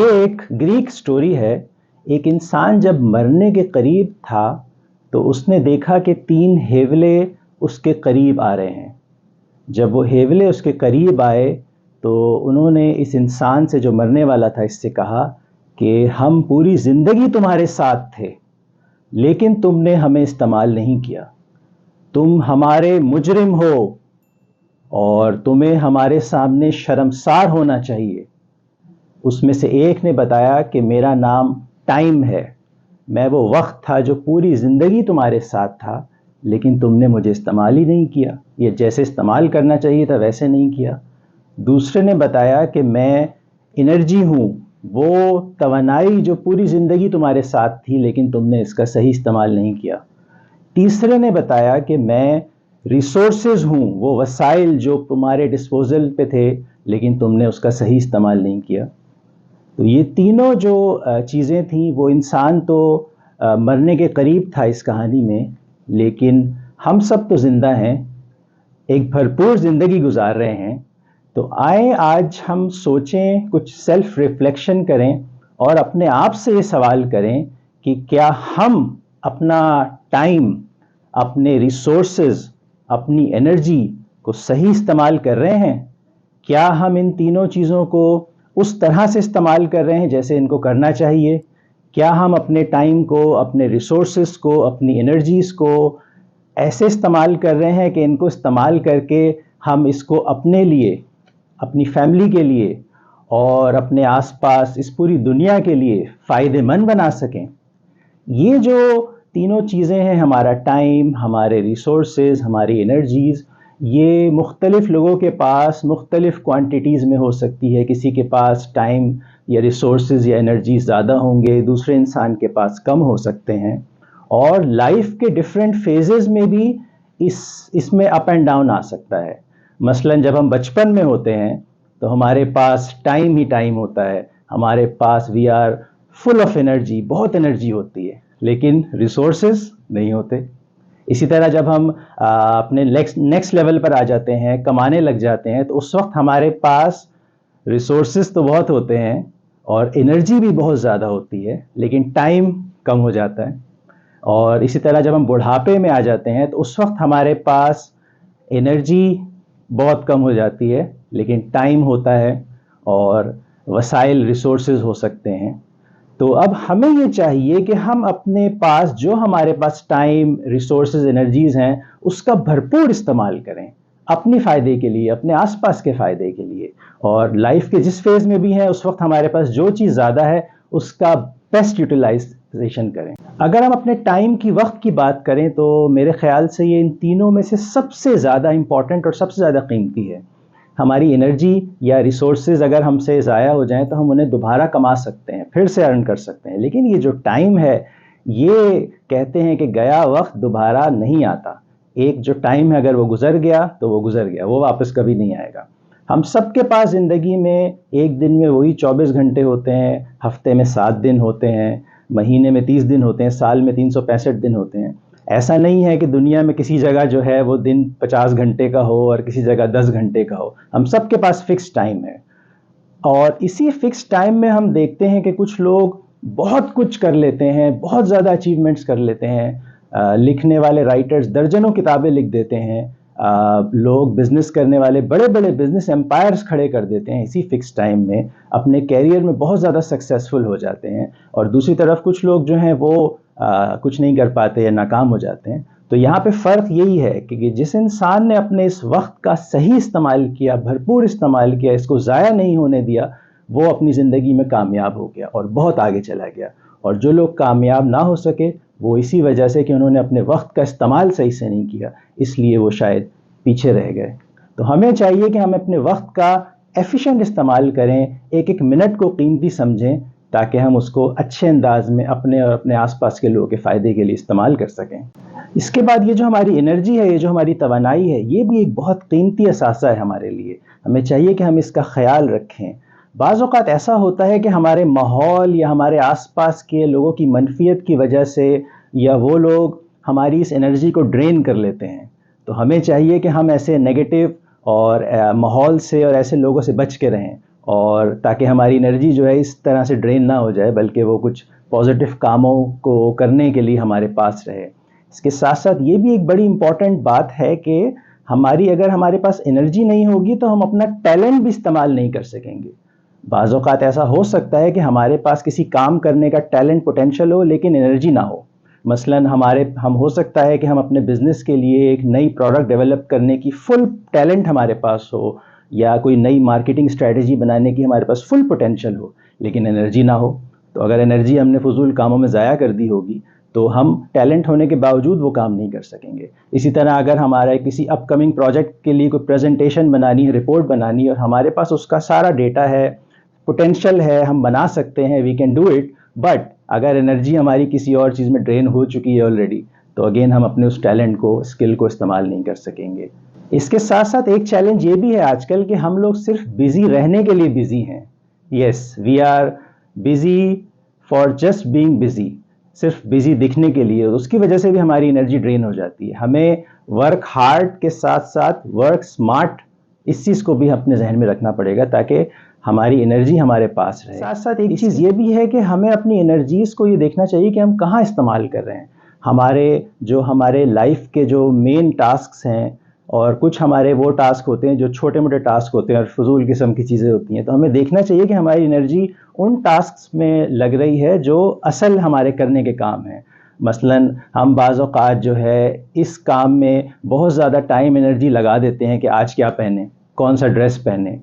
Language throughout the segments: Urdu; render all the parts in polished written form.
یہ ایک گریک سٹوری ہے۔ ایک انسان جب مرنے کے قریب تھا تو اس نے دیکھا کہ 3 ہیولے اس کے قریب آ رہے ہیں۔ جب وہ ہیولے اس کے قریب آئے تو انہوں نے اس انسان سے جو مرنے والا تھا اس سے کہا کہ ہم پوری زندگی تمہارے ساتھ تھے لیکن تم نے ہمیں استعمال نہیں کیا، تم ہمارے مجرم ہو اور تمہیں ہمارے سامنے شرمسار ہونا چاہیے۔ اس میں سے ایک نے بتایا کہ میرا نام ٹائم ہے، میں وہ وقت تھا جو پوری زندگی تمہارے ساتھ تھا لیکن تم نے مجھے استعمال ہی نہیں کیا، یہ جیسے استعمال کرنا چاہیے تھا ویسے نہیں کیا۔ دوسرے نے بتایا کہ میں انرجی ہوں، وہ توانائی جو پوری زندگی تمہارے ساتھ تھی لیکن تم نے اس کا صحیح استعمال نہیں کیا۔ تیسرے نے بتایا کہ میں ریسورسز ہوں، وہ وسائل جو تمہارے ڈسپوزل پہ تھے لیکن تم نے اس کا صحیح استعمال نہیں کیا۔ تو یہ تینوں جو چیزیں تھیں، وہ انسان تو مرنے کے قریب تھا اس کہانی میں، لیکن ہم سب تو زندہ ہیں، ایک بھرپور زندگی گزار رہے ہیں۔ تو آئیں آج ہم سوچیں، کچھ سیلف ریفلیکشن کریں اور اپنے آپ سے یہ سوال کریں کہ کیا ہم اپنا ٹائم، اپنے ریسورسز، اپنی انرجی کو صحیح استعمال کر رہے ہیں؟ کیا ہم ان تینوں چیزوں کو اس طرح سے استعمال کر رہے ہیں جیسے ان کو کرنا چاہیے؟ کیا ہم اپنے ٹائم کو، اپنے ریسورسز کو، اپنی انرجیز کو ایسے استعمال کر رہے ہیں کہ ان کو استعمال کر کے ہم اس کو اپنے لیے، اپنی فیملی کے لیے اور اپنے آس پاس اس پوری دنیا کے لیے فائدہ مند بنا سکیں؟ یہ جو تینوں چیزیں ہیں، ہمارا ٹائم، ہمارے ریسورسز، ہماری انرجیز، یہ مختلف لوگوں کے پاس مختلف کوانٹیٹیز میں ہو سکتی ہے۔ کسی کے پاس ٹائم یا ریسورسز یا انرجیز زیادہ ہوں گے، دوسرے انسان کے پاس کم ہو سکتے ہیں، اور لائف کے ڈیفرنٹ فیزز میں بھی اس میں اپ اینڈ ڈاؤن آ سکتا ہے۔ مثلا جب ہم بچپن میں ہوتے ہیں تو ہمارے پاس ٹائم ہی ٹائم ہوتا ہے، ہمارے پاس we are full of energy, بہت انرجی ہوتی ہے لیکن ریسورسز نہیں ہوتے۔ اسی طرح جب ہم اپنے نیکسٹ لیول پر آ جاتے ہیں، کمانے لگ جاتے ہیں، تو اس وقت ہمارے پاس ریسورسز تو بہت ہوتے ہیں اور انرجی بھی بہت زیادہ ہوتی ہے لیکن ٹائم کم ہو جاتا ہے۔ اور اسی طرح جب ہم بڑھاپے میں آ جاتے ہیں تو اس وقت ہمارے پاس انرجی بہت کم ہو جاتی ہے لیکن ٹائم ہوتا ہے اور وسائل، ریسورسز ہو سکتے ہیں۔ تو اب ہمیں یہ چاہیے کہ ہم اپنے پاس جو ہمارے پاس ٹائم، ریسورسز، انرجیز ہیں اس کا بھرپور استعمال کریں، اپنی فائدے کے لیے، اپنے آس پاس کے فائدے کے لیے، اور لائف کے جس فیز میں بھی ہیں اس وقت ہمارے پاس جو چیز زیادہ ہے اس کا بیسٹ یوٹیلائزیشن کریں۔ اگر ہم اپنے ٹائم کی، وقت کی بات کریں تو میرے خیال سے یہ ان تینوں میں سے سب سے زیادہ امپورٹنٹ اور سب سے زیادہ قیمتی ہے۔ ہماری انرجی یا ریسورسز اگر ہم سے ضائع ہو جائیں تو ہم انہیں دوبارہ کما سکتے ہیں، پھر سے ارن کر سکتے ہیں، لیکن یہ جو ٹائم ہے، یہ کہتے ہیں کہ گیا وقت دوبارہ نہیں آتا۔ ایک جو ٹائم ہے اگر وہ گزر گیا تو وہ گزر گیا، وہ واپس کبھی نہیں آئے گا۔ ہم سب کے پاس زندگی میں ایک دن میں وہی 24 گھنٹے ہوتے ہیں، ہفتے میں 7 دن ہوتے ہیں، مہینے میں 30 دن ہوتے ہیں، سال میں 365 دن ہوتے ہیں۔ ایسا نہیں ہے کہ دنیا میں کسی جگہ جو ہے وہ دن 50 گھنٹے کا ہو اور کسی جگہ 10 گھنٹے کا ہو۔ ہم سب کے پاس فکس ٹائم ہے، اور اسی فکس ٹائم میں ہم دیکھتے ہیں کہ کچھ لوگ بہت کچھ کر لیتے ہیں، بہت زیادہ اچیومنٹس کر لیتے ہیں۔ لکھنے والے رائٹرز درجنوں کتابیں لکھ دیتے ہیں، لوگ بزنس کرنے والے بڑے بڑے بزنس امپائرز کھڑے کر دیتے ہیں اسی فکس ٹائم میں، اپنے کیریئر میں بہت زیادہ سکسیسفل ہو جاتے ہیں، اور دوسری طرف کچھ لوگ جو ہیں وہ کچھ نہیں کر پاتے یا ناکام ہو جاتے ہیں۔ تو یہاں پہ فرق یہی ہے کہ جس انسان نے اپنے اس وقت کا صحیح استعمال کیا، بھرپور استعمال کیا، اس کو ضائع نہیں ہونے دیا، وہ اپنی زندگی میں کامیاب ہو گیا اور بہت آگے چلا گیا۔ اور جو لوگ کامیاب نہ ہو سکے وہ اسی وجہ سے کہ انہوں نے اپنے وقت کا استعمال صحیح سے نہیں کیا، اس لیے وہ شاید پیچھے رہ گئے۔ تو ہمیں چاہیے کہ ہم اپنے وقت کا ایفیشینٹ استعمال کریں، ایک ایک منٹ کو قیمتی سمجھیں تاکہ ہم اس کو اچھے انداز میں اپنے اور اپنے آس پاس کے لوگوں کے فائدے کے لیے استعمال کر سکیں۔ اس کے بعد یہ جو ہماری انرجی ہے، یہ جو ہماری توانائی ہے، یہ بھی ایک بہت قیمتی اثاثہ ہے ہمارے لیے۔ ہمیں چاہیے کہ ہم اس کا خیال رکھیں۔ بعض اوقات ایسا ہوتا ہے کہ ہمارے ماحول یا ہمارے آس پاس کے لوگوں کی منفیت کی وجہ سے، یا وہ لوگ ہماری اس انرجی کو ڈرین کر لیتے ہیں، تو ہمیں چاہیے کہ ہم ایسے نیگیٹو اور ماحول سے اور ایسے لوگوں سے بچ کے رہیں۔ اور تاکہ ہماری انرجی جو ہے اس طرح سے ڈرین نہ ہو جائے بلکہ وہ کچھ پازیٹیو کاموں کو کرنے کے لیے ہمارے پاس رہے۔ اس کے ساتھ ساتھ یہ بھی ایک بڑی امپورٹنٹ بات ہے کہ اگر ہمارے پاس انرجی نہیں ہوگی تو ہم اپنا ٹیلنٹ بھی استعمال نہیں کر سکیں گے۔ بعض اوقات ایسا ہو سکتا ہے کہ ہمارے پاس کسی کام کرنے کا ٹیلنٹ پوٹینشیل ہو لیکن انرجی نہ ہو۔ مثلاً ہم ہو سکتا ہے کہ ہم اپنے بزنس کے لیے ایک نئی پروڈکٹ ڈیولپ کرنے کی فل ٹیلنٹ ہمارے پاس ہو، یا کوئی نئی مارکیٹنگ اسٹریٹجی بنانے کی ہمارے پاس فل پوٹینشیل ہو لیکن انرجی نہ ہو۔ تو اگر انرجی ہم نے فضول کاموں میں ضائع کر دی ہوگی تو ہم ٹیلنٹ ہونے کے باوجود وہ کام نہیں کر سکیں گے۔ اسی طرح اگر ہمارا کسی اپ کمنگ پروجیکٹ کے لیے کوئی پریزنٹیشن بنانی ہے، رپورٹ بنانی ہے، اور ہمارے پاس اس کا سارا ڈیٹا ہے، پوٹینشیل ہے، ہم بنا سکتے ہیں، we can do it, but اگر انرجی ہماری کسی اور چیز میں ڈرین ہو چکی ہے آلریڈی تو اگین ہم اپنے اس ٹیلنٹ کو، اسکل کو استعمال نہیں کر سکیں گے۔ اس کے ساتھ ساتھ ایک چیلنج یہ بھی ہے آج کل کہ ہم لوگ صرف بزی رہنے کے لیے بزی ہیں۔ Yes, we are busy for just being busy, صرف بزی دکھنے کے لیے، اس کی وجہ سے بھی ہماری انرجی ڈرین ہو جاتی ہے۔ ہمیں ورک ہارڈ کے ساتھ ساتھ ورک سمارٹ، اس چیز کو بھی اپنے ذہن میں رکھنا پڑے گا تاکہ ہماری انرجی ہمارے پاس رہے۔ ساتھ ساتھ ایک چیز یہ بھی ہے کہ ہمیں اپنی انرجیز کو یہ دیکھنا چاہیے کہ ہم کہاں استعمال کر رہے ہیں۔ ہمارے لائف کے جو مین ٹاسکس ہیں، اور کچھ ہمارے وہ ٹاسک ہوتے ہیں جو چھوٹے موٹے ٹاسک ہوتے ہیں اور فضول قسم کی چیزیں ہوتی ہیں، تو ہمیں دیکھنا چاہیے کہ ہماری انرجی ان ٹاسکس میں لگ رہی ہے جو اصل ہمارے کرنے کے کام ہیں۔ مثلاً ہم بعض اوقات جو ہے اس کام میں بہت زیادہ ٹائم انرجی لگا دیتے ہیں کہ آج کیا پہنیں، کون سا ڈریس پہنیں۔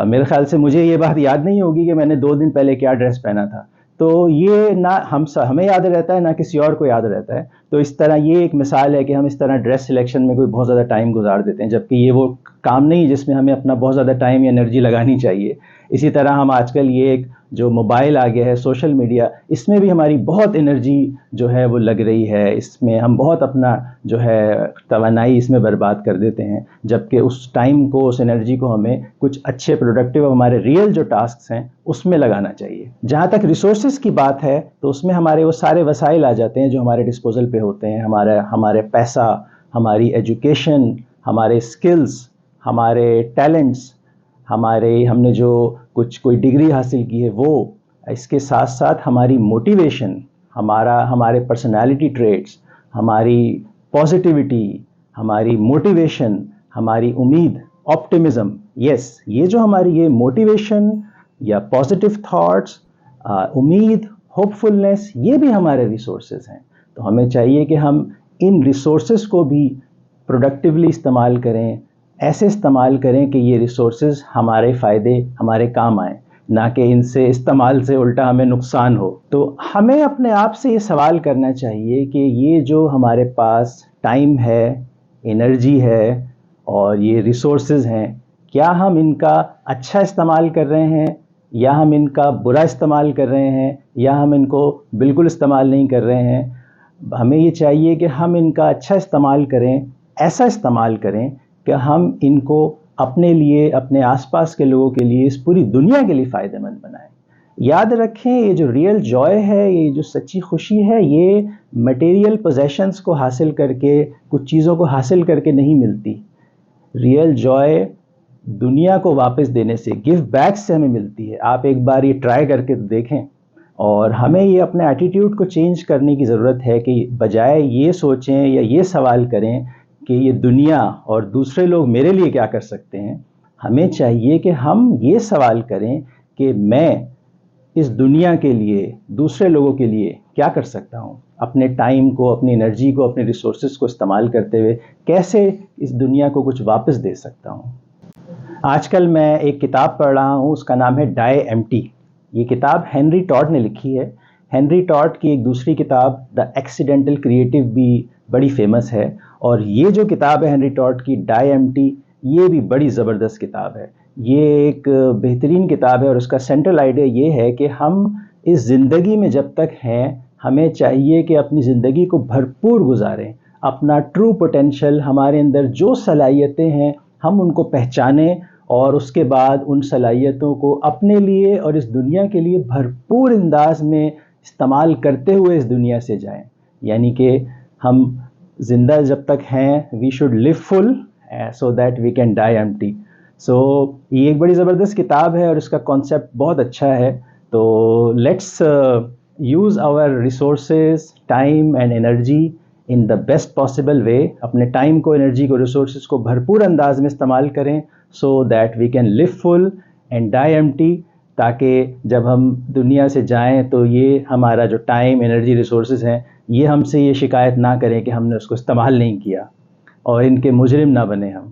میرے خیال سے مجھے یہ بات یاد نہیں ہوگی کہ میں نے 2 دن پہلے کیا ڈریس پہنا تھا، تو یہ نہ ہمیں یاد رہتا ہے نہ کسی اور کو یاد رہتا ہے۔ تو اس طرح یہ ایک مثال ہے کہ ہم اس طرح ڈریس سلیکشن میں کوئی بہت زیادہ ٹائم گزار دیتے ہیں، جبکہ یہ وہ کام نہیں جس میں ہمیں اپنا بہت زیادہ ٹائم یا انرجی لگانی چاہیے۔ اسی طرح ہم آج کل یہ ایک جو موبائل آ گیا ہے، سوشل میڈیا، اس میں بھی ہماری بہت انرجی جو ہے وہ لگ رہی ہے، اس میں ہم بہت اپنا جو ہے توانائی اس میں برباد کر دیتے ہیں، جبکہ اس ٹائم کو، اس انرجی کو ہمیں کچھ اچھے پروڈکٹیو ہمارے ریئل جو ٹاسکس ہیں اس میں لگانا چاہیے۔ جہاں تک ریسورسز کی بات ہے تو اس میں ہمارے وہ سارے وسائل آ جاتے ہیں جو ہمارے ڈسپوزل پہ ہوتے ہیں، ہمارے پیسہ، ہماری ایجوکیشن، ہمارے اسکلز، ہمارے ٹیلنٹس، ہم نے جو کوئی ڈگری حاصل کی ہے وہ، اس کے ساتھ ساتھ ہماری موٹیویشن، ہمارے پرسنالٹی ٹریٹس، ہماری پازیٹیوٹی، ہماری موٹیویشن، ہماری امید، آپٹیمزم۔ یس، یہ جو ہماری یہ موٹیویشن یا پازیٹیو تھاٹس، امید، ہوپ فلنس، یہ بھی ہمارے ریسورسز ہیں۔ تو ہمیں چاہیے کہ ہم ان ریسورسز کو بھی پروڈکٹیولی استعمال کریں، ایسے استعمال کریں کہ یہ ریسورسز ہمارے فائدے، ہمارے کام آئیں، نہ کہ ان سے استعمال سے الٹا ہمیں نقصان ہو۔ تو ہمیں اپنے آپ سے یہ سوال کرنا چاہیے کہ یہ جو ہمارے پاس ٹائم ہے، انرجی ہے اور یہ ریسورسز ہیں، کیا ہم ان کا اچھا استعمال کر رہے ہیں یا ہم ان کا برا استعمال کر رہے ہیں یا ہم ان کو بالکل استعمال نہیں کر رہے ہیں؟ ہمیں یہ چاہیے کہ ہم ان کا اچھا استعمال کریں، ایسا استعمال کریں کہ ہم ان کو اپنے لیے، اپنے آس پاس کے لوگوں کے لیے، اس پوری دنیا کے لیے فائدہ مند بنائیں۔ یاد رکھیں، یہ جو ریئل جوائے ہے، یہ جو سچی خوشی ہے، یہ مٹیریل پوزیشنز کو حاصل کر کے، کچھ چیزوں کو حاصل کر کے نہیں ملتی۔ ریئل جوائے دنیا کو واپس دینے سے، گیو بیک سے ہمیں ملتی ہے۔ آپ ایک بار یہ ٹرائی کر کے دیکھیں، اور ہمیں یہ اپنے ایٹیٹیوڈ کو چینج کرنے کی ضرورت ہے کہ بجائے یہ سوچیں یا یہ سوال کریں کہ یہ دنیا اور دوسرے لوگ میرے لیے کیا کر سکتے ہیں، ہمیں چاہیے کہ ہم یہ سوال کریں کہ میں اس دنیا کے لیے، دوسرے لوگوں کے لیے کیا کر سکتا ہوں، اپنے ٹائم کو، اپنی انرجی کو، اپنے ریسورسز کو استعمال کرتے ہوئے کیسے اس دنیا کو کچھ واپس دے سکتا ہوں۔ آج کل میں ایک کتاب پڑھ رہا ہوں، اس کا نام ہے ڈائی ایمٹی۔ یہ کتاب ہنری ٹاڈ نے لکھی ہے۔ ہنری ٹاڈ کی ایک دوسری کتاب دا ایکسیڈنٹل کریٹو بھی بڑی فیمس ہے، اور یہ جو کتاب ہے ہنری ٹاڈ کی ڈائی ایمٹی، یہ بھی بڑی زبردست کتاب ہے۔ یہ ایک بہترین کتاب ہے، اور اس کا سینٹرل آئیڈیا یہ ہے کہ ہم اس زندگی میں جب تک ہیں، ہمیں چاہیے کہ اپنی زندگی کو بھرپور گزاریں، اپنا ٹرو پوٹینشیل، ہمارے اندر جو صلاحیتیں ہیں ہم ان کو پہچانیں، اور اس کے بعد ان صلاحیتوں کو اپنے لیے اور اس دنیا کے لیے بھرپور انداز میں استعمال کرتے ہوئے اس دنیا سے جائیں۔ یعنی کہ ہم زندہ جب تک ہیں، we should live full so that we can die empty. So یہ ایک بڑی زبردست کتاب ہے اور اس کا کانسیپٹ بہت اچھا ہے. تو let's use our resources time and energy in the best possible way. اپنے ٹائم کو، انرجی کو، ریسورسز کو بھرپور انداز میں استعمال کریں so that we can live full and die empty, تاکہ جب ہم دنیا سے جائیں تو یہ ہمارا جو ٹائم، انرجی، ریسورسز ہیں یہ ہم سے یہ شکایت نہ کریں کہ ہم نے اس کو استعمال نہیں کیا، اور ان کے مجرم نہ بنیں ہم.